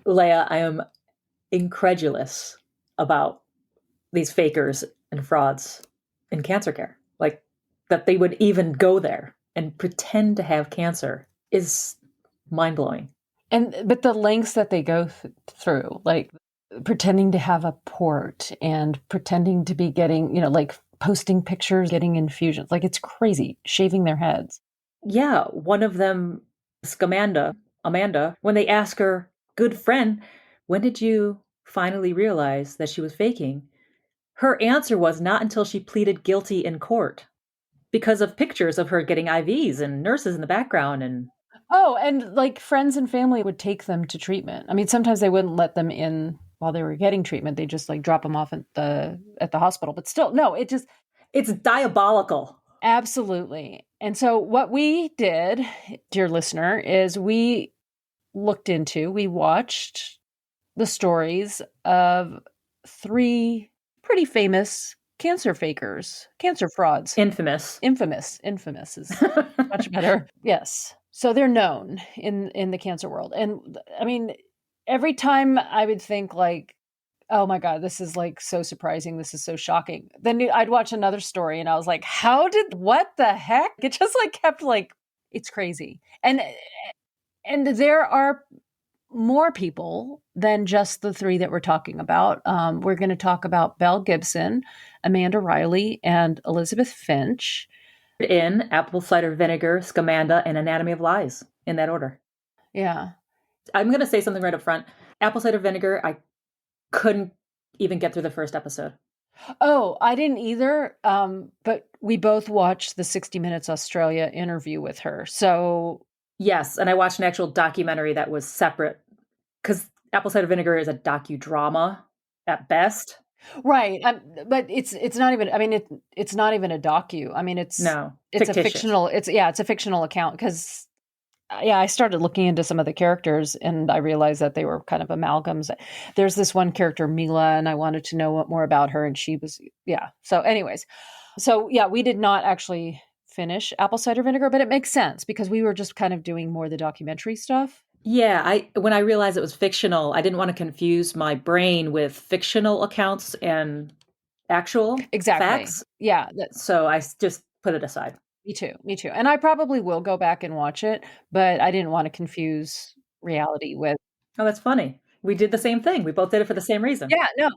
Leia, I am incredulous about these fakers and frauds in cancer care. Like, that they would even go there and pretend to have cancer is mind-blowing. But the lengths that they go through, like pretending to have a port and pretending to be getting, like posting pictures, getting infusions, like it's crazy, shaving their heads. Yeah, one of them, Scamanda, Amanda, when they ask her, good friend, when did you finally realize that she was faking? Her answer was not until she pleaded guilty in court because of pictures of her getting IVs and nurses in the background. And Oh, and like friends and family would take them to treatment. I mean, sometimes they wouldn't let them in while they were getting treatment. They just like drop them off at the hospital. But still, no, it's diabolical. Absolutely. And so what we did, dear listener, is we watched the stories of 3 pretty famous cancer fakers, cancer frauds. Infamous. Infamous is much better. Yes. So they're known in the cancer world. And I mean, every time I would think like, oh my God, this is like so surprising. This is so shocking. Then I'd watch another story and I was like, what the heck? It just like kept like, it's crazy. And there are more people than just the 3 that we're talking about. We're going to talk about Belle Gibson, Amanda Riley, and Elizabeth Finch. In Apple Cider Vinegar, Scamanda, and Anatomy of Lies, in that order. Yeah. I'm going to say something right up front. Apple Cider Vinegar, I couldn't even get through the first episode. Oh, I didn't either. But we both watched the 60 Minutes Australia interview with her. So yes, and I watched an actual documentary that was separate because Apple Cider Vinegar is a docudrama at best. Right. But it's not even, I mean, it's not even a docu. I mean, it's fictitious. A fictional, it's a fictional account because I started looking into some of the characters and I realized that they were kind of amalgams. There's this one character, Mila, and I wanted to know more about her. And she was, So anyways, we did not actually finish Apple Cider Vinegar, but it makes sense because we were just kind of doing more of the documentary stuff. Yeah, when I realized it was fictional, I didn't want to confuse my brain with fictional accounts and actual facts. Yeah. So I just put it aside. Me too. And I probably will go back and watch it, but I didn't want to confuse reality with. Oh, that's funny. We did the same thing. We both did it for the same reason. Yeah, no.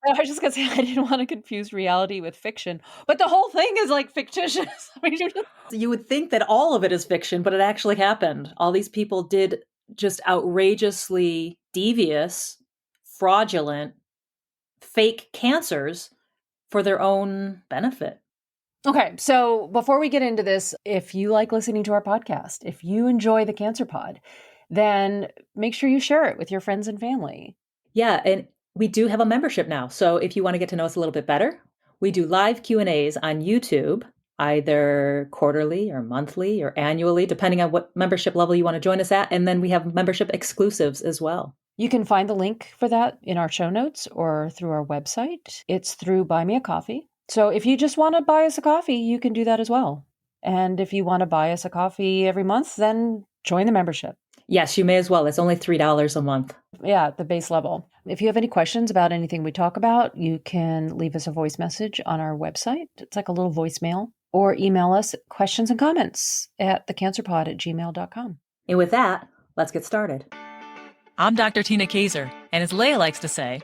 I was just going to say, I didn't want to confuse reality with fiction, but the whole thing is like fictitious. I mean, you would think that all of it is fiction, but it actually happened. All these people did just outrageously devious, fraudulent, fake cancers for their own benefit. Okay, so before we get into this, if you like listening to our podcast, if you enjoy the Cancer Pod, then make sure you share it with your friends and family. Yeah, and we do have a membership now. So if you want to get to know us a little bit better, we do live Q&As on YouTube, either quarterly or monthly or annually, depending on what membership level you want to join us at. And then we have membership exclusives as well. You can find the link for that in our show notes or through our website. It's through Buy Me a Coffee. So if you just want to buy us a coffee, you can do that as well. And if you want to buy us a coffee every month, then join the membership. Yes, you may as well. It's only $3 a month. Yeah, at the base level. If you have any questions about anything we talk about, you can leave us a voice message on our website. It's like a little voicemail. Or email us questions and comments at thecancerpod@gmail.com. And with that, let's get started. I'm Dr. Tina Kaiser, and as Leia likes to say,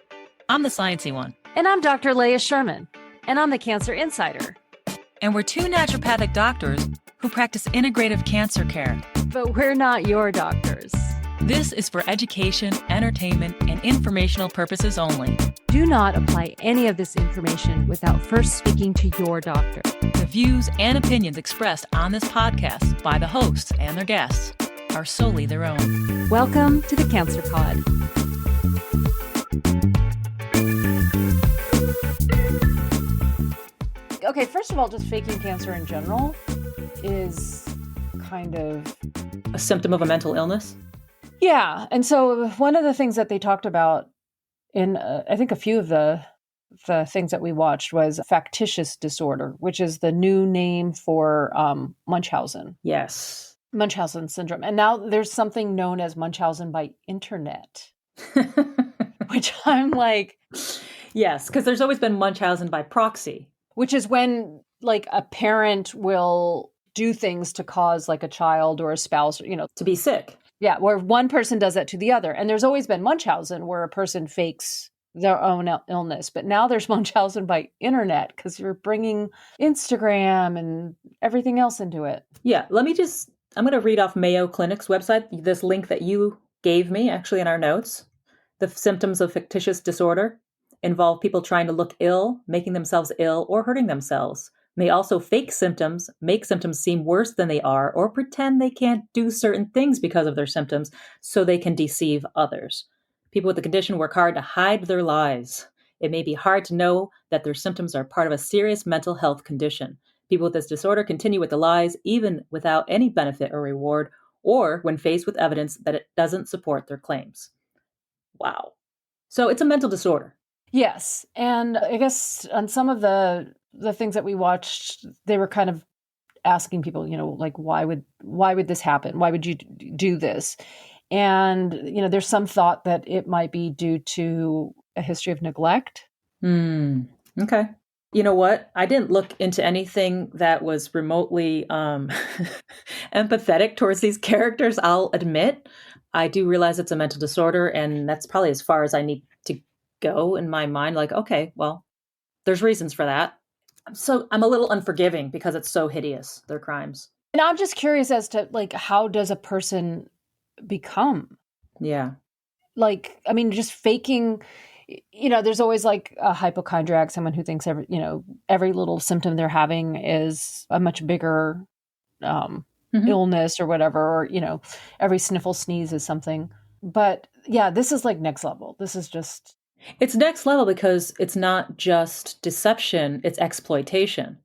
I'm the sciencey one. And I'm Dr. Leia Sherman, and I'm the Cancer Insider. And we're 2 naturopathic doctors who practice integrative cancer care. But we're not your doctors. This is for education, entertainment, and informational purposes only. Do not apply any of this information without first speaking to your doctor. The views and opinions expressed on this podcast by the hosts and their guests are solely their own. Welcome to the Cancer Pod. Okay, first of all, just faking cancer in general is kind of a symptom of a mental illness. Yeah. And so one of the things that they talked about in, I think a few of the things that we watched was factitious disorder, which is the new name for Munchausen. Yes. Munchausen syndrome. And now there's something known as Munchausen by internet. which I'm like, yes, because there's always been Munchausen by proxy. which is when like a parent will do things to cause like a child or a spouse, To be sick. yeah, where one person does that to the other. And there's always been Munchausen where a person fakes their own illness. But now there's Munchausen by internet because you're bringing Instagram and everything else into it. Yeah, I'm going to read off Mayo Clinic's website, this link that you gave me actually in our notes. The symptoms of fictitious disorder involve people trying to look ill, making themselves ill, or hurting themselves. May also fake symptoms, make symptoms seem worse than they are, or pretend they can't do certain things because of their symptoms so they can deceive others. People with the condition work hard to hide their lies. It may be hard to know that their symptoms are part of a serious mental health condition. People with this disorder continue with the lies even without any benefit or reward, or when faced with evidence that it doesn't support their claims. Wow. So it's a mental disorder. Yes. And I guess on some of the things that we watched, they were kind of asking people, like, why would this happen? Why would you do this? And, there's some thought that it might be due to a history of neglect. Okay. You know what? I didn't look into anything that was remotely empathetic towards these characters, I'll admit. I do realize it's a mental disorder, and that's probably as far as I need to go in my mind. Like, okay, well, there's reasons for that. So I'm a little unforgiving because it's so hideous, their crimes. And I'm just curious as to, like, how does a person become? Yeah. Like, I mean, just faking, there's always like a hypochondriac, someone who thinks every little symptom they're having is a much bigger illness or whatever, or, every sniffle, sneeze is something. But yeah, this is like next level. This is just... It's next level because it's not just deception, it's exploitation.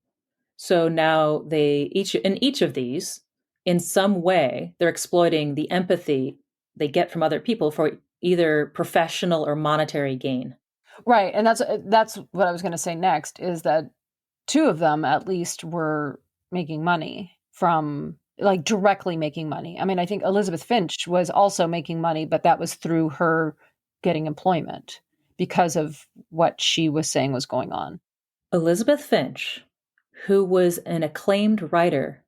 So now in each of these, in some way, they're exploiting the empathy they get from other people for either professional or monetary gain. Right. And that's what I was going to say next, is that two of them at least were making money from, like, directly making money. I mean, I think Elizabeth Finch was also making money, but that was through her getting employment because of what she was saying was going on. Elizabeth Finch, who was an acclaimed writer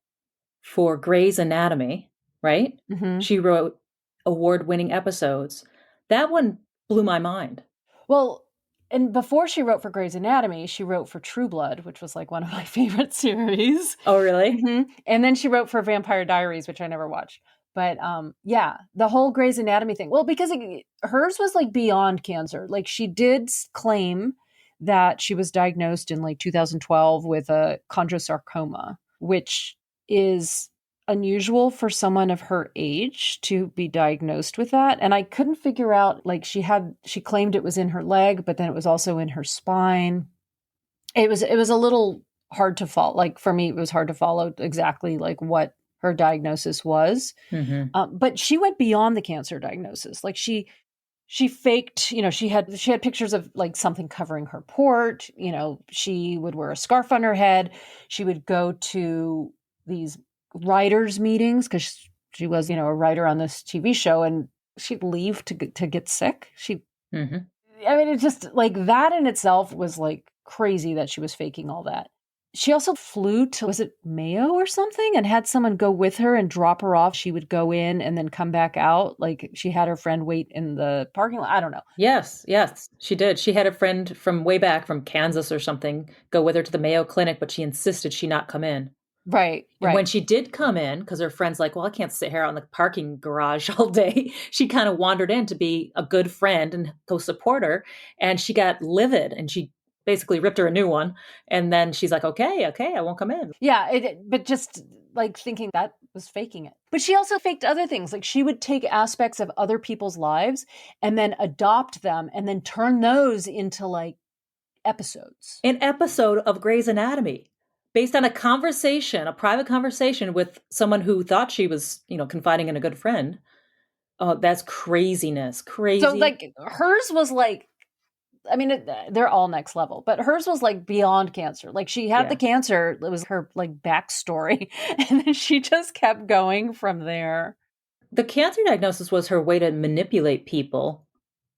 for Grey's Anatomy, right? Mm-hmm. She wrote award-winning episodes. That one blew my mind. Well, and before she wrote for Grey's Anatomy, she wrote for True Blood, which was like one of my favorite series. Oh, really? Mm-hmm. And then she wrote for Vampire Diaries, which I never watched. But yeah, the whole Grey's Anatomy thing. Well, because hers was like beyond cancer. Like, she did claim that she was diagnosed in like 2012 with a chondrosarcoma, which is unusual for someone of her age to be diagnosed with that. And I couldn't figure out, like, she claimed it was in her leg, but then it was also in her spine. It was a little hard to follow. Like, for me, it was hard to follow exactly like what her diagnosis was. Mm-hmm. But she went beyond the cancer diagnosis. Like, she faked, she had pictures of like something covering her port. She would wear a scarf on her head. She would go to these writers meetings because she was, a writer on this TV show, and she'd leave to get sick. Mm-hmm. I mean, it just, like, that in itself was like crazy that she was faking all that. She also flew to, was it Mayo or something, and had someone go with her and drop her off. She would go in and then come back out. Like, she had her friend wait in the parking lot. I don't know. Yes, she did. She had a friend from way back from Kansas or something go with her to the Mayo Clinic, but she insisted she not come in. Right. And when she did come in, because her friend's like, well, I can't sit here out in the parking garage all day. She kind of wandered in to be a good friend and go support her. And she got livid, and she basically ripped her a new one. And then she's like, okay, I won't come in. Yeah, but just like thinking that was faking it. But she also faked other things. Like, she would take aspects of other people's lives and then adopt them and then turn those into like episodes. An episode of Grey's Anatomy based on a private conversation with someone who thought she was, confiding in a good friend. Oh, that's craziness. Crazy. So like, hers was like, I mean, they're all next level, but hers was like beyond cancer. Like, she had the cancer. It was her like backstory. And then she just kept going from there. The cancer diagnosis was her way to manipulate people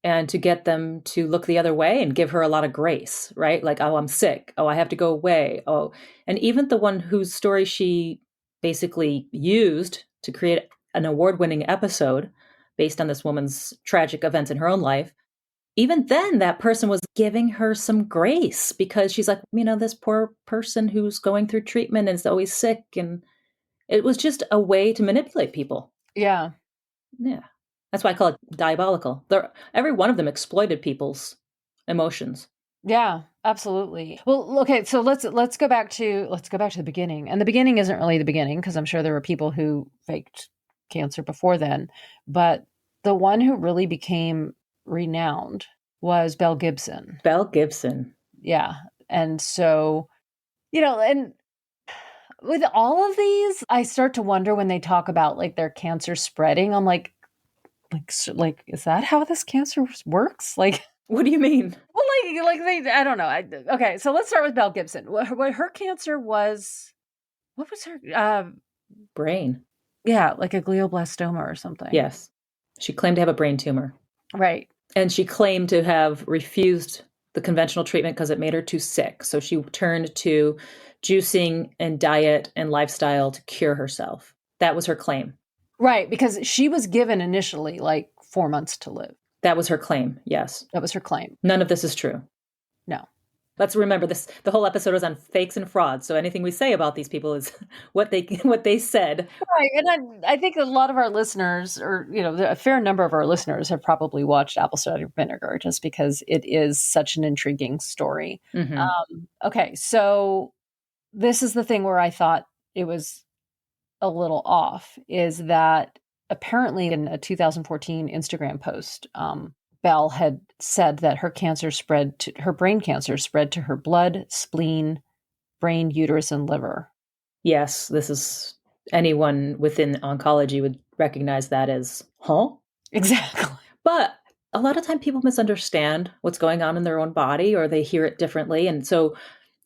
and to get them to look the other way and give her a lot of grace, right? Like, oh, I'm sick. Oh, I have to go away. Oh, and even the one whose story she basically used to create an award-winning episode based on this woman's tragic events in her own life, even then that person was giving her some grace because she's like, this poor person who's going through treatment and is always sick. And it was just a way to manipulate people. Yeah. Yeah. That's why I call it diabolical. Every one of them exploited people's emotions. Yeah, absolutely. Well, okay, so let's go back to the beginning. And the beginning isn't really the beginning because I'm sure there were people who faked cancer before then, but the one who really became renowned was Belle Gibson. Belle Gibson. Yeah. And so, and with all of these, I start to wonder when they talk about like their cancer spreading. I'm like, is that how this cancer works? Like, what do you mean? Well, I don't know. Okay, so let's start with Belle Gibson. What her cancer was, what was her brain? Yeah, like a glioblastoma or something. Yes, she claimed to have a brain tumor. Right, and she claimed to have refused the conventional treatment because it made her too sick. So she turned to juicing and diet and lifestyle to cure herself. That was her claim. Right, because she was given initially like 4 months to live. That was her claim, yes. That was her claim. None of this is true. No. Let's remember this. The whole episode was on fakes and frauds. So anything we say about these people is what they said. Right. And I think a lot of our listeners, or, a fair number of our listeners have probably watched Apple Cider Vinegar just because it is such an intriguing story. Mm-hmm. Okay. So this is the thing where I thought it was a little off, is that apparently in a 2014 Instagram post, Belle had said that her brain cancer spread to her blood, spleen, brain, uterus, and liver. Yes, this is anyone within oncology would recognize that as, huh? Exactly. But a lot of time people misunderstand what's going on in their own body or they hear it differently. And so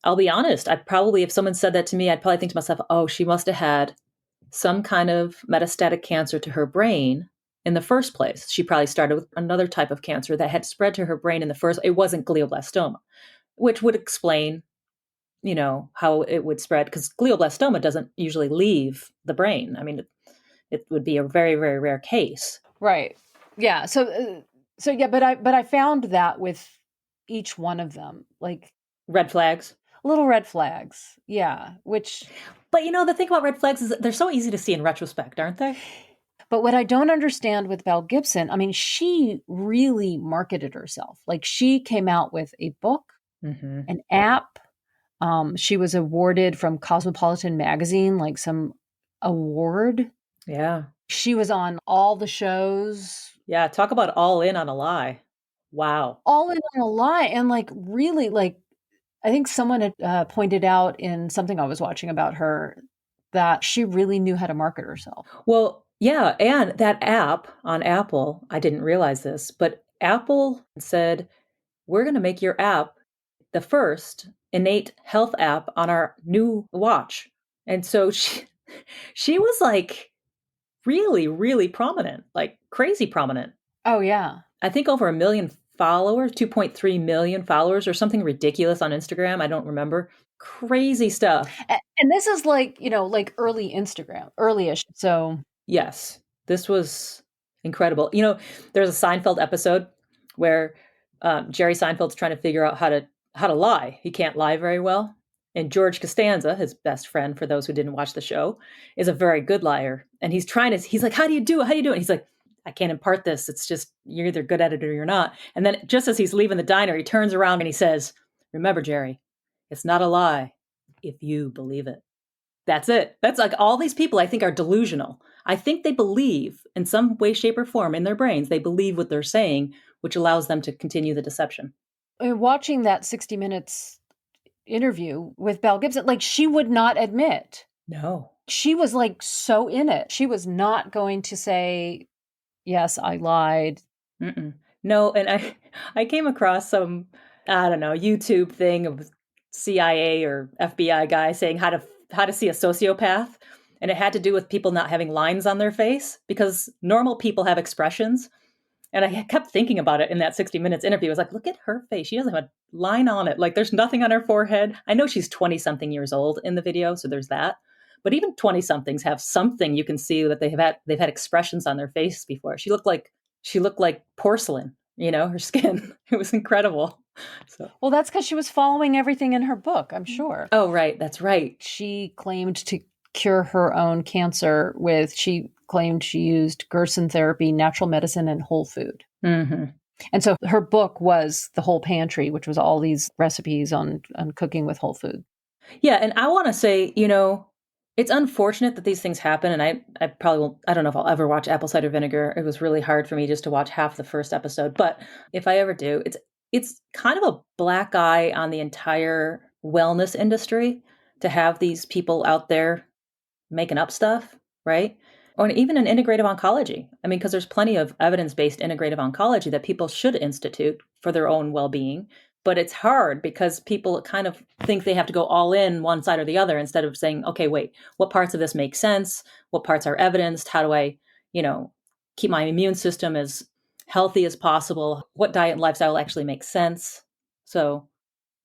I'll be honest, if someone said that to me, I'd probably think to myself, oh, she must have had some kind of metastatic cancer to her brain in the first place. She probably started with another type of cancer that had spread to her brain in the first. It wasn't glioblastoma, which would explain, how it would spread, because glioblastoma doesn't usually leave the brain. I mean, it would be a very, very rare case. Right. Yeah. So yeah, but I found that with each one of them, like red flags. Little red flags. Yeah. But the thing about red flags is that they're so easy to see in retrospect, aren't they? But what I don't understand with Belle Gibson, I mean, she really marketed herself. Like she came out with a book, mm-hmm. an app. She was awarded from Cosmopolitan magazine, like some award. Yeah. She was on all the shows. Yeah. Talk about all in on a lie. Wow. All in on a lie. And like, really, like, I think someone had pointed out in something I was watching about her that she really knew how to market herself. Well, yeah. And that app on Apple, I didn't realize this, but Apple said, we're going to make your app the first innate health app on our new watch. And so she was like really, really prominent, like crazy prominent. Oh, yeah. I think over 1 million followers, 2.3 million followers or something ridiculous on Instagram. I don't remember. Crazy stuff. And this is like, like early Instagram, early-ish. So yes, this was incredible. There's a Seinfeld episode where Jerry Seinfeld's trying to figure out how to lie. He can't lie very well. And George Costanza, his best friend, for those who didn't watch the show, is a very good liar. And he's like, how do you do it? How do you do it? And he's like, I can't impart this. It's just, you're either good at it or you're not. And then just as he's leaving the diner, he turns around and he says, remember, Jerry, it's not a lie if you believe it. That's it. That's like all these people I think are delusional. I think they believe in some way, shape, or form in their brains. They believe what they're saying, which allows them to continue the deception. Watching that 60 Minutes interview with Belle Gibson, like she would not admit. No. She was like so in it. She was not going to say, yes, I lied. Mm-mm. No, and I came across some, I don't know, YouTube thing of CIA or FBI guy saying how to see a sociopath. And it had to do with people not having lines on their face, because normal people have expressions. And I kept thinking about it in that 60 Minutes interview. I was like, look at her face. She doesn't have a line on it. Like, there's nothing on her forehead. I know she's 20 something years old in the video, so there's that. But even 20 somethings have something you can see that they've had expressions on their face before. She looked like porcelain, her skin. It was incredible. So. Well, that's because she was following everything in her book, I'm sure. Oh, right. That's right. She claimed to cure her own cancer she claimed she used Gerson therapy, natural medicine, and whole food. Mm-hmm. And so her book was The Whole Pantry, which was all these recipes on cooking with whole food. Yeah. And I want to say, it's unfortunate that these things happen. And I probably won't, I don't know if I'll ever watch Apple Cider Vinegar. It was really hard for me just to watch half the first episode. But if I ever do, it's kind of a black eye on the entire wellness industry to have these people out there making up stuff, right? Or even in integrative oncology. I mean, because there's plenty of evidence-based integrative oncology that people should institute for their own well-being. But it's hard because people kind of think they have to go all in one side or the other instead of saying, okay, wait, what parts of this make sense? What parts are evidenced? How do I, keep my immune system as healthy as possible? What diet and lifestyle actually makes sense? So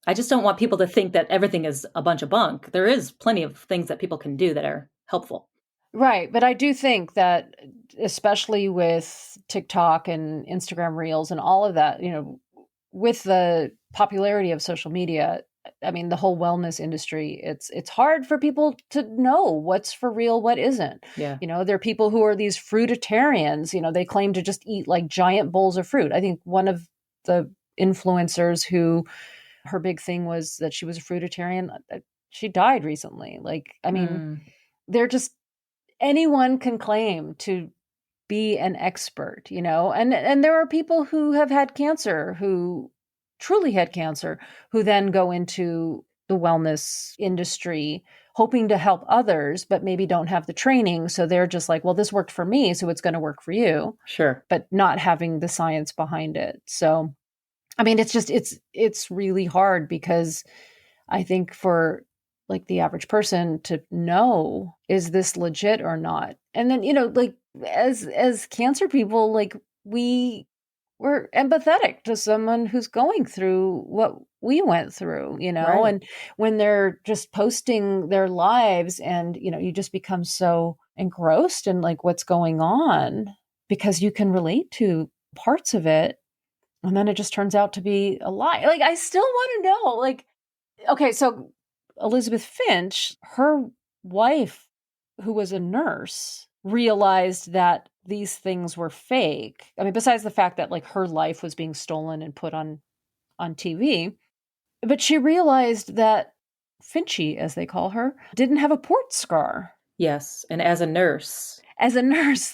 I just don't want people to think that everything is a bunch of bunk. There is plenty of things that people can do that are helpful. Right. But I do think that, especially with TikTok and Instagram Reels and all of that, with the popularity of social media, I mean, the whole wellness industry, it's hard for people to know what's for real, what isn't. Yeah. There are people who are these fruitarians, they claim to just eat like giant bowls of fruit. I think one of the influencers who her big thing was that she was a fruitarian, she died recently. Like, I mean, they're just, anyone can claim to be an expert, and there are people who have had cancer, who truly had cancer, who then go into the wellness industry hoping to help others, but maybe don't have the training. So they're just like, well, this worked for me, so it's going to work for you. Sure. But not having the science behind it. So, I mean, it's really hard because I think for like the average person to know, is this legit or not? And then, like as cancer people, like we're empathetic to someone who's going through what we went through, Right. and when they're just posting their lives and, you just become so engrossed in like what's going on because you can relate to parts of it. And then it just turns out to be a lie. Like, I still want to know, like, okay, so Elizabeth Finch, her wife, who was a nurse, realized that these things were fake. I mean, besides the fact that like her life was being stolen and put on TV, but she realized that Finchy, as they call her, didn't have a port scar. Yes. And as a nurse,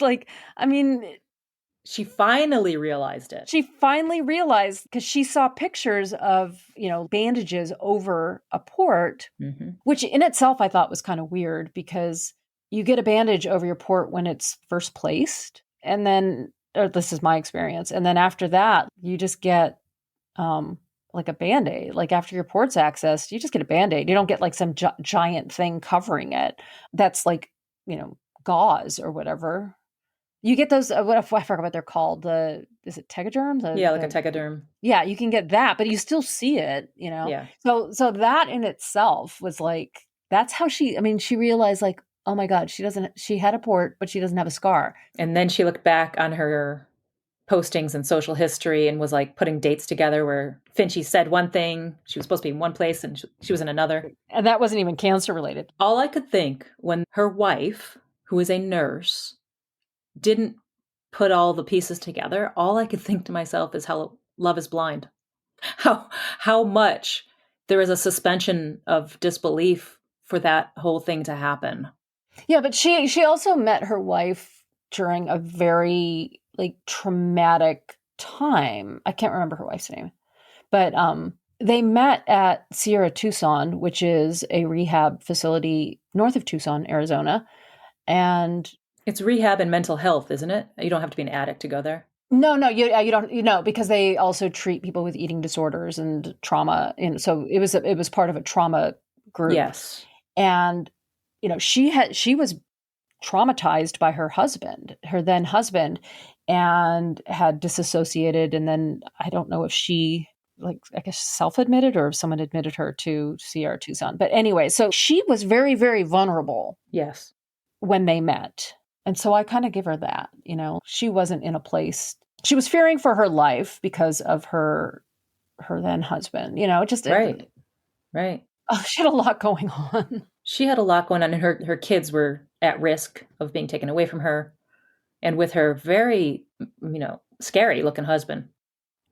like, I mean, she finally realized it. She finally realized because she saw pictures of, bandages over a port, which in itself I thought was kind of weird because you get a bandage over your port when it's first placed. And then, or this is my experience. And then after that, you just get like a Band-Aid. Like after your port's accessed, you just get a Band-Aid. You don't get like some giant thing covering it. That's like, gauze or whatever. You get those, I forgot what they're called. Is it Tegaderm? Like a Tegaderm. Yeah, you can get that, but you still see it, Yeah. So that in itself was like, that's how she realized like, oh my God, she had a port, but she doesn't have a scar. And then she looked back on her postings and social history and was like putting dates together where Finchy said one thing, she was supposed to be in one place and she was in another. And that wasn't even cancer related. All I could think when her wife, who is a nurse, didn't put all the pieces together, all I could think to myself is how love is blind. How much there is a suspension of disbelief for that whole thing to happen. Yeah, but she also met her wife during a very like traumatic time. I can't remember her wife's name. But they met at Sierra Tucson, which is a rehab facility north of Tucson, Arizona. And it's rehab and mental health, isn't it? You don't have to be an addict to go there. No, you don't, because they also treat people with eating disorders and trauma. And so it was part of a trauma group. Yes. And, she was traumatized by her then husband. and had disassociated. And then I don't know if she, like, I guess self-admitted or if someone admitted her to CR Tucson. But anyway, so she was very, very vulnerable Yes. when they met. And so I kind of give her that, you know, she wasn't in a place, she was fearing for her life because of her then husband, you know, just, Right. Right. oh, she had a lot going on. She had a lot going on, and her kids were at risk of being taken away from her, and with her very, scary looking husband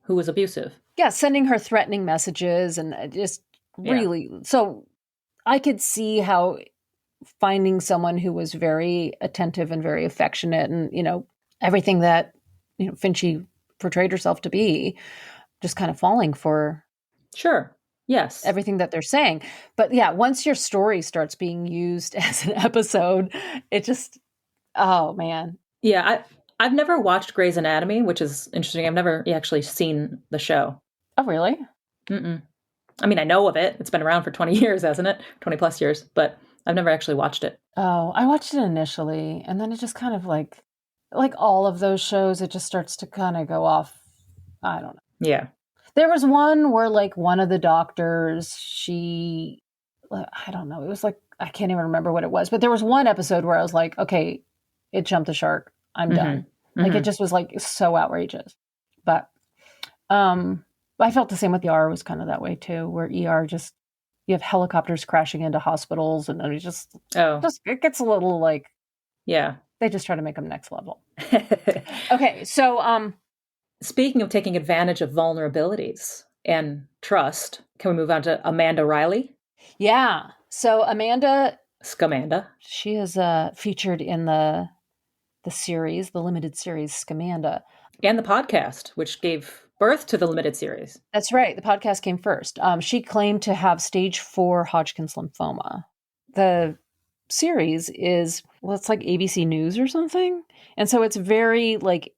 who was abusive. Yeah, sending her threatening messages and just really, so I could see how finding someone who was very attentive and very affectionate and, you know, everything that, you know, Finchy portrayed herself to be, just kind of falling for Sure. Yes. everything that they're saying. But yeah, once your story starts being used as an episode, it just, oh man. Yeah, I've never watched Grey's Anatomy, which is interesting. I've never actually seen the show. Oh, really? Mm-mm. I mean, I know of it. It's been around for 20 years, hasn't it? 20 plus years, but I've never actually watched it. Oh, I watched it initially, and then it just kind of like all of those shows, it just starts to kind of go off. I don't know. Yeah. There was one where like one of the doctors, I don't know. It was like, I can't even remember what it was, but there was one episode where I was like, okay, it jumped the shark. I'm done. Like it just was like so outrageous. But I felt the same with ER was kind of that way too, where ER just, you have helicopters crashing into hospitals and it just it gets a little like, yeah, they just try to make them next level. Okay. So, speaking of taking advantage of vulnerabilities and trust, can we move on to Amanda Riley? Yeah. So Amanda Scamanda. She is featured in the series, the limited series Scamanda. And the podcast, which gave birth to the limited series. That's right. The podcast came first. She claimed to have stage 4 Hodgkin's lymphoma. The series is, well, it's like ABC News or something. And so it's very like,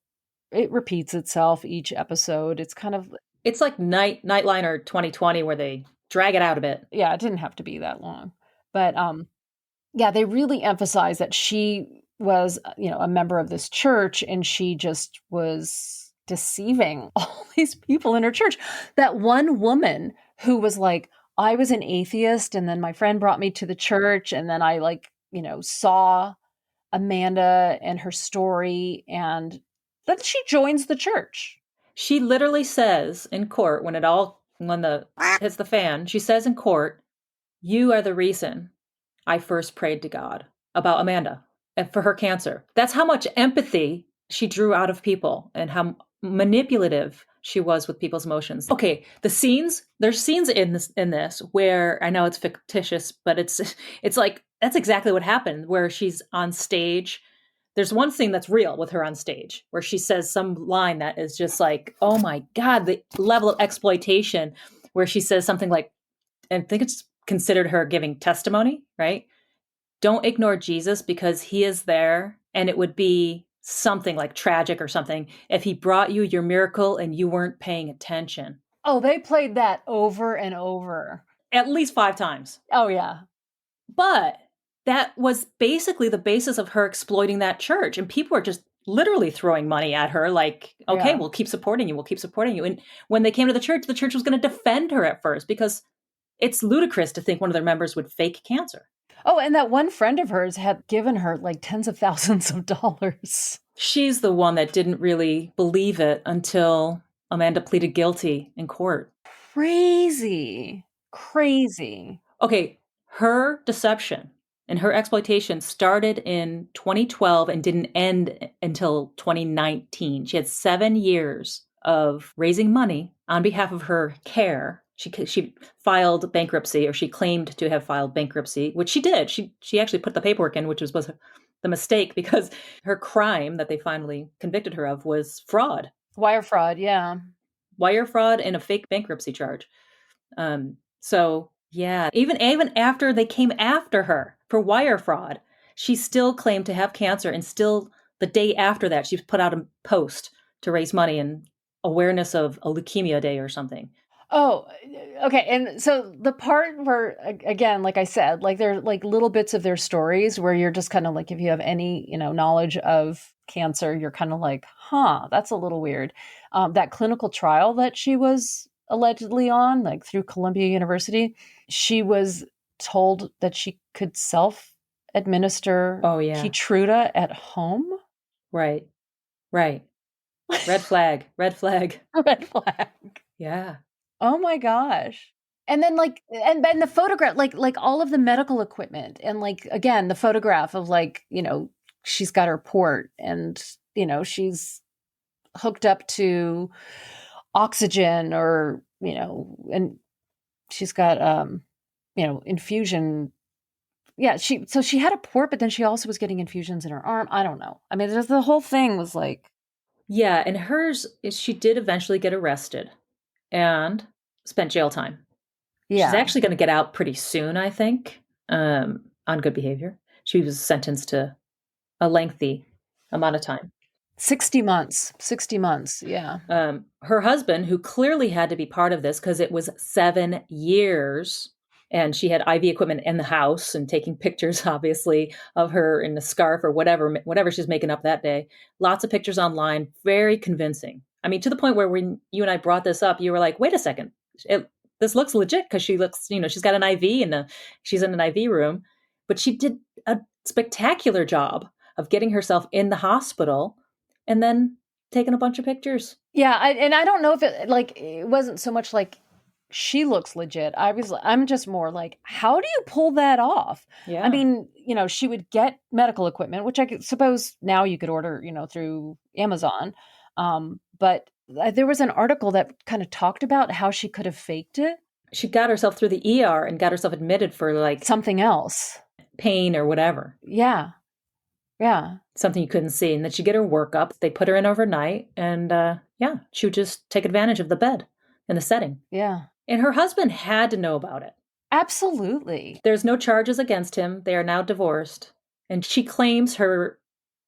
it repeats itself each episode. It's kind of... It's like Nightline or 2020 where they drag it out a bit. Yeah, it didn't have to be that long. But yeah, they really emphasize that she was, you know, a member of this church and she just was deceiving all these people in her church. That one woman who was like, I was an atheist and then my friend brought me to the church and then I like, you know, saw Amanda and her story and then she joins the church. She literally says in court when the hits the fan, she says in court, "You are the reason I first prayed to God about Amanda and for her cancer." That's how much empathy she drew out of people and how manipulative she was with people's emotions. Okay, there's scenes in this where I know it's fictitious, but it's like that's exactly what happened where she's on stage. There's one scene that's real with her on stage where she says some line that is just like, oh my God, the level of exploitation where she says something like, and I think it's considered her giving testimony, right? Don't ignore Jesus because he is there and it would be something like tragic or something if he brought you your miracle and you weren't paying attention. Oh, they played that over and over. At least 5 times. Oh, yeah. But that was basically the basis of her exploiting that church. And people were just literally throwing money at her like, okay, Yeah. we'll keep supporting you. We'll keep supporting you. And when they came to the church was going to defend her at first because it's ludicrous to think one of their members would fake cancer. Oh, and that one friend of hers had given her like tens of thousands of dollars. She's the one that didn't really believe it until Amanda pleaded guilty in court. Crazy. Okay, her deception and her exploitation started in 2012 and didn't end until 2019. She had 7 years of raising money on behalf of her care. She filed bankruptcy, or she claimed to have filed bankruptcy, which she did. She actually put the paperwork in, which was the mistake because her crime that they finally convicted her of was fraud. Wire fraud, yeah. Wire fraud and a fake bankruptcy charge. So yeah, even after they came after her for wire fraud, she still claimed to have cancer, and still the day after that, she put out a post to raise money in awareness of a leukemia day or something. Oh, okay. And so the part where, again, like I said, like there are like little bits of their stories where you're just kind of like, if you have any, you know, knowledge of cancer, you're kind of like, huh, that's a little weird. That clinical trial that she was allegedly on, like through Columbia University, she was told that she could self-administer Oh, yeah. Keytruda at home. Right. Right. Red flag. Red flag. Red flag. Yeah. Oh my gosh. And then and then the photograph, like all of the medical equipment, and like again the photograph of she's got her port, and she's hooked up to oxygen, or and she's got infusion. Yeah, she had a port, but then she also was getting infusions in her arm. I don't know. I mean, the whole thing was like, yeah, and hers is she did eventually get arrested and spent jail time. yeah. She's actually going to get out pretty soon, I think, on good behavior. She was sentenced to a lengthy amount of time. 60 months. Yeah. Her husband, who clearly had to be part of this because it was 7 years, and she had IV equipment in the house and taking pictures, obviously, of her in the scarf or whatever she's making up that day. Lots of pictures online, very convincing. I mean, to the point where when you and I brought this up, you were like, wait a second, this looks legit because she looks, she's got an IV and she's in an IV room, but she did a spectacular job of getting herself in the hospital and then taking a bunch of pictures. Yeah, I don't know if it wasn't so much like she looks legit. I'm just more like, how do you pull that off? Yeah. I mean, she would get medical equipment, which I suppose now you could order, through Amazon. But there was an article that kind of talked about how she could have faked it. She got herself through the ER and got herself admitted for like something else, pain or whatever. Yeah. Yeah. Something you couldn't see. And then she'd get her workup. They put her in overnight. And she would just take advantage of the bed and the setting. Yeah. And her husband had to know about it. Absolutely. There's no charges against him. They are now divorced. And she claims her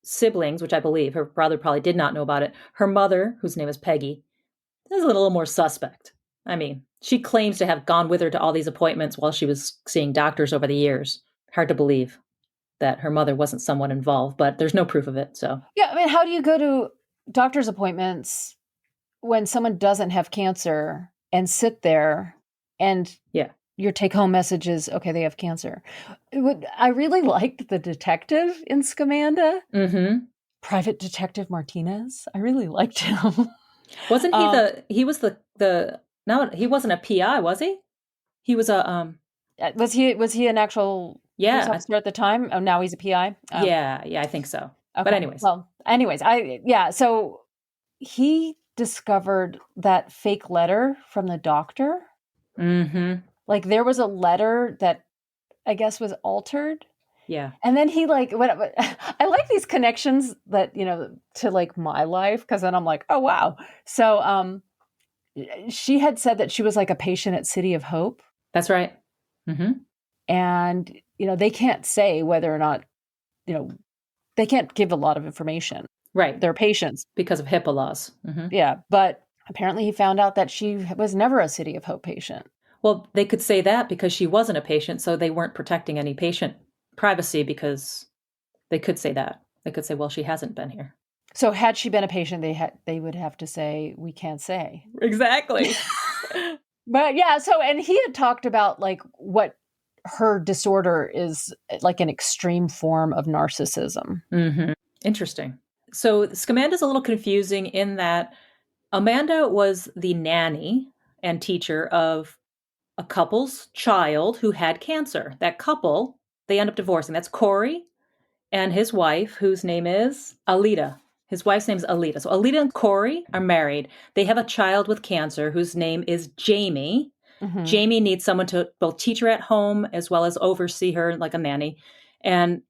siblings, which I believe her brother probably did not know about it. Her mother, whose name is Peggy, is a little more suspect. I mean, she claims to have gone with her to all these appointments while she was seeing doctors over the years. Hard to believe that her mother wasn't someone involved, but there's no proof of it. So yeah, I mean, how do you go to doctor's appointments when someone doesn't have cancer and sit there and your take-home message is, okay, they have cancer? I really liked the detective in Scamanda, Private Detective Martinez. I really liked him. Wasn't he he wasn't a PI, was he? He was a was he an actual police officer at the time? Oh, now he's a PI? Yeah, I think so. Okay. But anyways, so he discovered that fake letter from the doctor. Mm-hmm. Like there was a letter that I guess was altered. Yeah. And then he I like these connections that, to like my life, because then I'm like, oh, wow. So she had said that she was like a patient at City of Hope. That's right. Mm-hmm. And, they can't say whether or not, they can't give a lot of information. Right. They're patients. Because of HIPAA laws. Mm-hmm. Yeah. But apparently he found out that she was never a City of Hope patient. Well, they could say that because she wasn't a patient, so they weren't protecting any patient privacy, because they could say that. They could say, well, she hasn't been here. So had she been a patient, they would have to say, we can't say. Exactly. But yeah, and he had talked about like what her disorder is, like an extreme form of narcissism. Mm-hmm. Interesting. So Scamanda's a little confusing in that Amanda was the nanny and teacher of a couple's child who had cancer. That couple, they end up divorcing. That's Corey and his wife, whose name is Alida. His wife's name is Alida. So Alida and Corey are married. They have a child with cancer whose name is Jamie. Mm-hmm. Jamie needs someone to both teach her at home as well as oversee her like a nanny. And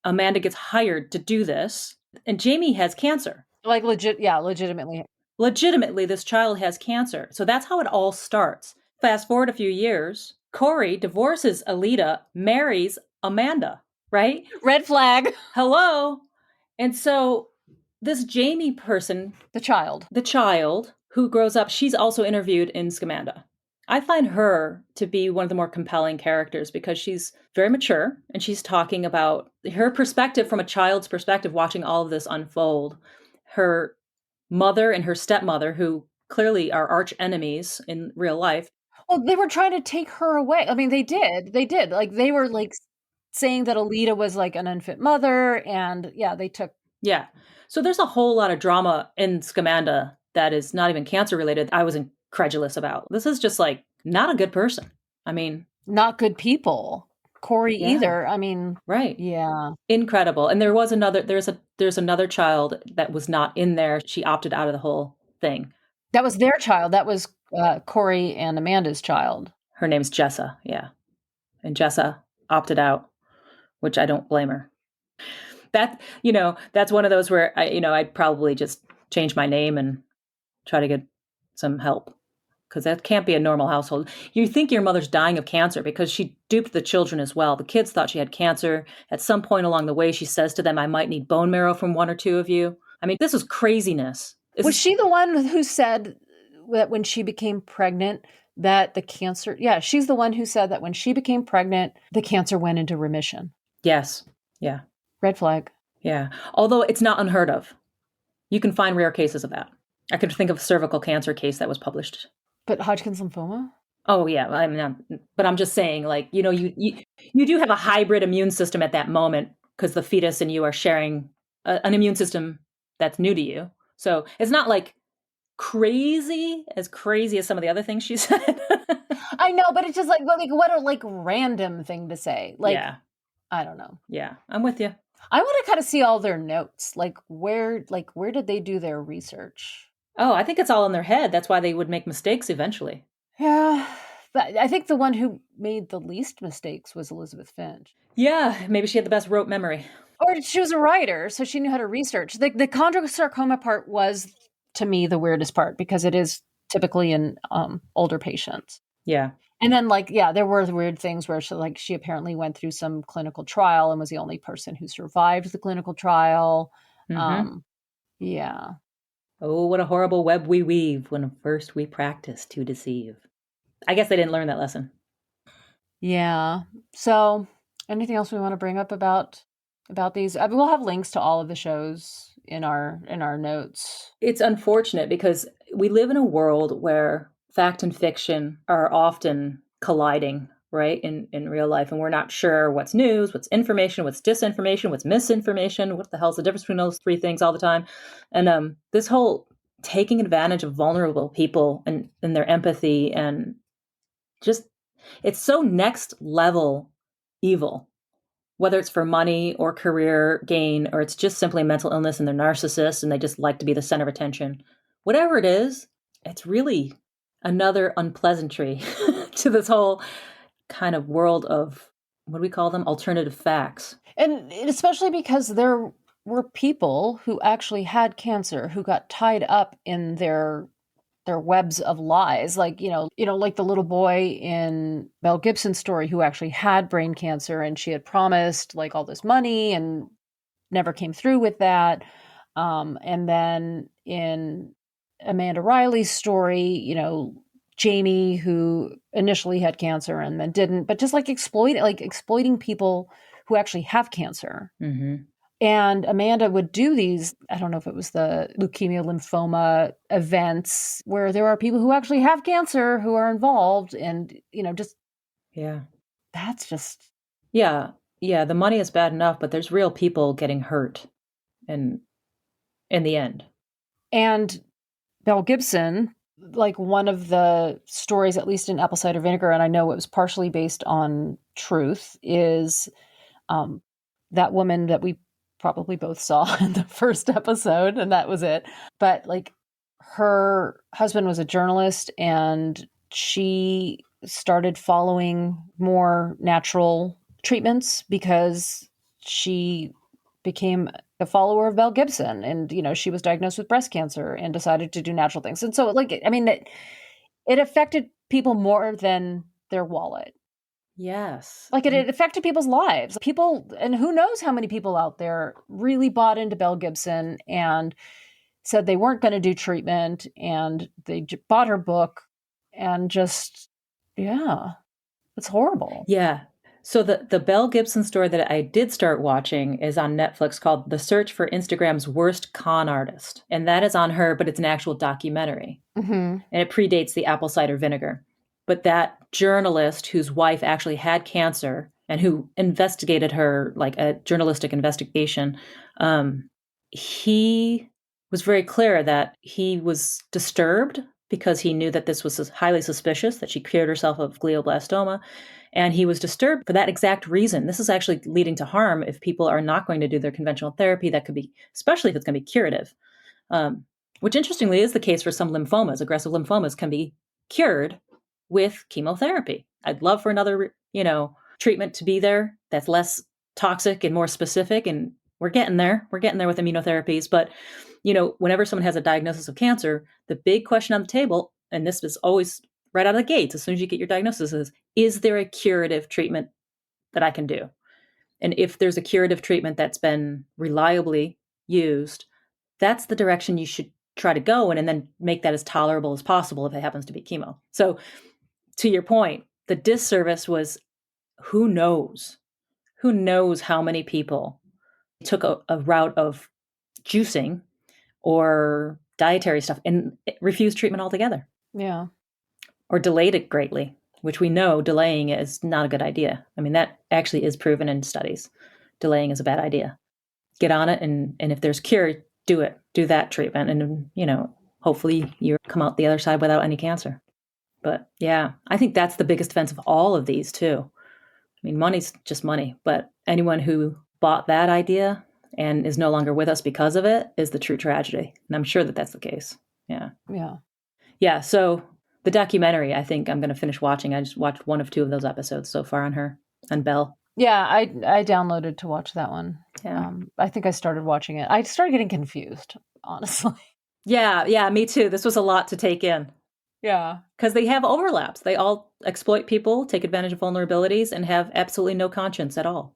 Amanda gets hired to do this. And Jamie has cancer. Like legitimately. Legitimately, this child has cancer. So that's how it all starts. Fast forward a few years, Corey divorces Alida, marries Amanda, right? Red flag. Hello. And so this Jamie person, the child who grows up, she's also interviewed in Scamanda. I find her to be one of the more compelling characters because she's very mature and she's talking about her perspective from a child's perspective, watching all of this unfold. Her mother and her stepmother, who clearly are arch enemies in real life. Well, they were trying to take her away. I mean, they did. They did. Like, they were, like, saying that Alita was, like, an unfit mother, and, yeah, they took. Yeah. So there's a whole lot of drama in Scamanda that is not even cancer related. I was incredulous about. This is just like not a good person. I mean, Not good people. Corey Yeah. either. I mean, right. yeah. Incredible. And there's another child that was not in there. She opted out of the whole thing. That was their child. That was Corey and Amanda's child. Her name's Jessa. Yeah. And Jessa opted out, which I don't blame her. That's one of those where I'd probably just change my name and try to get some help, because that can't be a normal household. You think your mother's dying of cancer because she duped the children as well. The kids thought she had cancer. At some point along the way, she says to them, I might need bone marrow from one or two of you. I mean, this is craziness. Was she the one who said that when she became pregnant that the cancer, she's the one who said that when she became pregnant, the cancer went into remission. Yes. Yeah. Red flag. Yeah. Although it's not unheard of. You can find rare cases of that. I could think of a cervical cancer case that was published. But Hodgkin's lymphoma? Oh yeah, but I'm just saying, like, you do have a hybrid immune system at that moment because the fetus and you are sharing an immune system that's new to you. So it's not like crazy as some of the other things she said. I know, but it's just like what a like random thing to say. Like, Yeah. I don't know. Yeah, I'm with you. I want to kind of see all their notes. Like where did they do their research? Oh, I think it's all in their head. That's why they would make mistakes eventually. Yeah. But I think the one who made the least mistakes was Elizabeth Finch. Yeah, maybe she had the best rote memory. Or she was a writer, so she knew how to research. The chondrosarcoma part was, to me, the weirdest part because it is typically in older patients. Yeah. And then, there were weird things where she apparently went through some clinical trial and was the only person who survived the clinical trial. Mm-hmm. Yeah. Oh, what a horrible web we weave when first we practice to deceive. I guess they didn't learn that lesson. Yeah. So, anything else we want to bring up about these? I mean, we'll have links to all of the shows in our notes. It's unfortunate because we live in a world where fact and fiction are often colliding, right, in real life, and we're not sure what's news, what's information, what's disinformation, what's misinformation, what the hell's the difference between those three things all the time. And this whole taking advantage of vulnerable people and their empathy, and just, it's so next level evil, whether it's for money or career gain, or it's just simply mental illness and they're narcissists and they just like to be the center of attention. Whatever it is, it's really another unpleasantry to this whole kind of world of, what do we call them? Alternative facts. And especially because there were people who actually had cancer who got tied up in their webs of lies, like like the little boy in Belle Gibson's story who actually had brain cancer, and she had promised like all this money and never came through with that. And then in Amanda Riley's story, Jamie, who initially had cancer and then didn't, but just exploiting people who actually have cancer. Mm-hmm. And Amanda would do these, I don't know if it was the leukemia, lymphoma events where there are people who actually have cancer who are involved. And, just. Yeah. That's just. Yeah. Yeah. The money is bad enough, but there's real people getting hurt in the end. And Belle Gibson, like one of the stories, at least in Apple Cider Vinegar, and I know it was partially based on truth, is that woman that we probably both saw in the first episode, and that was it. But like her husband was a journalist, and she started following more natural treatments because she became a follower of Belle Gibson, and she was diagnosed with breast cancer and decided to do natural things. And so it affected people more than their wallet. Yes. Like it affected people's lives. People, and who knows how many people out there really bought into Belle Gibson and said they weren't going to do treatment, and they bought her book and just Yeah. It's horrible. Yeah. So the Belle Gibson story that I did start watching is on Netflix called The Search for Instagram's Worst Con Artist. And that is on her, but it's an actual documentary. Mm-hmm. And it predates the apple cider vinegar. But that journalist whose wife actually had cancer and who investigated her, like a journalistic investigation, he was very clear that he was disturbed because he knew that this was highly suspicious, that she cured herself of glioblastoma. And he was disturbed for that exact reason. This is actually leading to harm if people are not going to do their conventional therapy. That could be, especially if it's going to be curative, which interestingly is the case for some lymphomas. Aggressive lymphomas can be cured with chemotherapy. I'd love for another, treatment to be there that's less toxic and more specific. And we're getting there. We're getting there with immunotherapies. But, whenever someone has a diagnosis of cancer, the big question on the table, and this is always right out of the gates, as soon as you get your diagnosis, is there a curative treatment that I can do? And if there's a curative treatment that's been reliably used, that's the direction you should try to go in, and then make that as tolerable as possible if it happens to be chemo. So to your point, the disservice was who knows how many people took a route of juicing or dietary stuff and refused treatment altogether. Yeah. Or delayed it greatly, which we know delaying is not a good idea. I mean, that actually is proven in studies. Delaying is a bad idea. Get on it, and if there's cure, do it. Do that treatment, and hopefully you come out the other side without any cancer. But yeah, I think that's the biggest offense of all of these too. I mean, money's just money, but anyone who bought that idea and is no longer with us because of it is the true tragedy. And I'm sure that that's the case. Yeah. Yeah. Yeah. So the documentary, I think I'm going to finish watching. I just watched one of two of those episodes so far on Belle. Yeah, I downloaded to watch that one. Yeah. I think I started watching it. I started getting confused, honestly. Yeah, me too. This was a lot to take in. Yeah. Because they have overlaps. They all exploit people, take advantage of vulnerabilities, and have absolutely no conscience at all.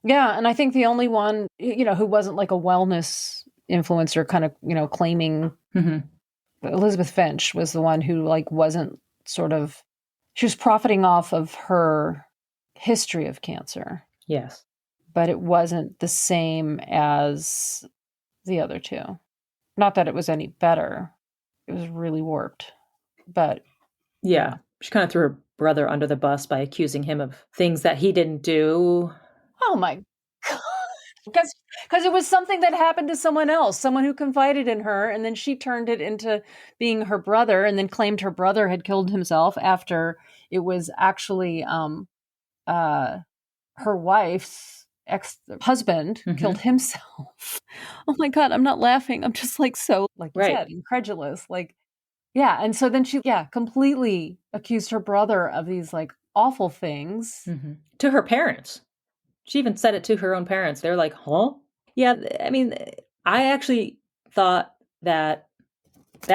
Yeah, and I think the only one, who wasn't like a wellness influencer kind of, claiming Elizabeth Finch was the one who wasn't she was profiting off of her history of cancer. Yes. But it wasn't the same as the other two. Not that it was any better. It was really warped. But yeah, she kind of threw her brother under the bus by accusing him of things that he didn't do. Oh my God. Because it was something that happened to someone else, someone who confided in her, and then she turned it into being her brother, and then claimed her brother had killed himself after it was actually her wife's ex-husband killed himself. Oh my God, I'm not laughing. I'm just so, like you said, incredulous. Yeah. And so then she, completely accused her brother of these awful things. To her parents. She even said it to her own parents. They're like, huh? Yeah, I mean, I actually thought that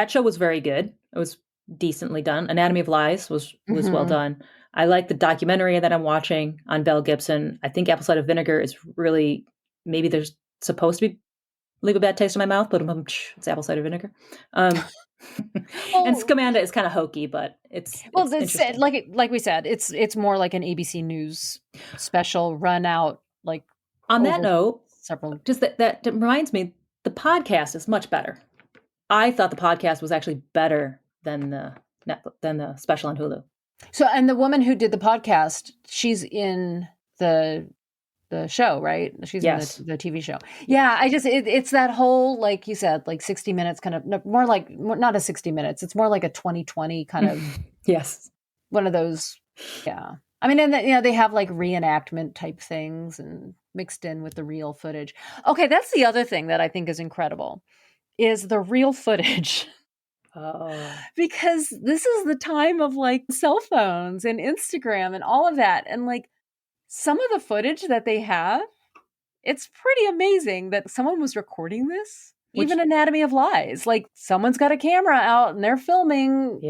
show was very good. It was decently done. Anatomy of Lies was well done. I like the documentary that I'm watching on Belle Gibson. I think apple cider vinegar is really, maybe there's supposed to leave a bad taste in my mouth, but it's apple cider vinegar. And Scamanda is kind of hokey, but it's like we said, it's more like an ABC News special run out. On that note, just that reminds me, the podcast is much better. I thought the podcast was actually better than the special on Hulu. So, and the woman who did the podcast, she's in the show, right? She's in the TV show. Yeah, it's that whole, like you said, 60 minutes kind of, not a 60 minutes. It's more like a 2020 kind of. Yes. One of those. Yeah. I mean, and they have reenactment type things and mixed in with the real footage. Okay. That's the other thing that I think is incredible is the real footage. Oh. Because this is the time of cell phones and Instagram and all of that. And some of the footage that they have, it's pretty amazing that someone was recording this. Even Anatomy of Lies. Someone's got a camera out and they're filming,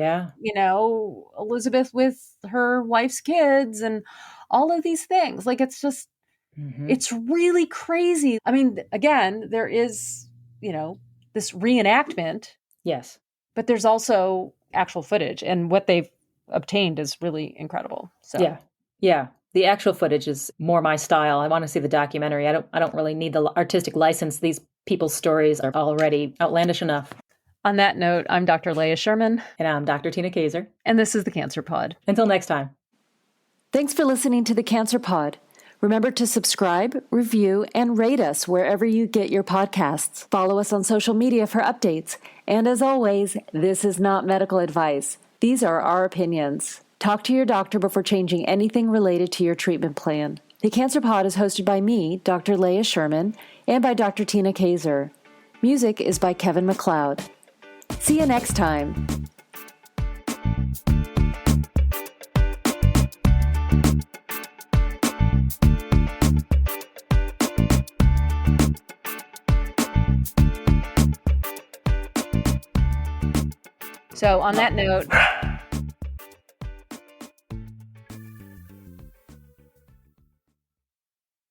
Elizabeth with her wife's kids and all of these things. It's just, it's really crazy. I mean, again, there is, this reenactment. Yes. But there's also actual footage. And what they've obtained is really incredible. So Yeah. Yeah. The actual footage is more my style. I want to see the documentary. I don't really need the artistic license. These people's stories are already outlandish enough. On that note, I'm Dr. Leah Sherman. And I'm Dr. Tina Kaiser. And this is the Cancer Pod. Until next time. Thanks for listening to the Cancer Pod. Remember to subscribe, review, and rate us wherever you get your podcasts. Follow us on social media for updates. And as always, this is not medical advice. These are our opinions. Talk to your doctor before changing anything related to your treatment plan. The Cancer Pod is hosted by me, Dr. Leah Sherman, and by Dr. Tina Kaiser. Music is by Kevin MacLeod. See you next time. So on that note,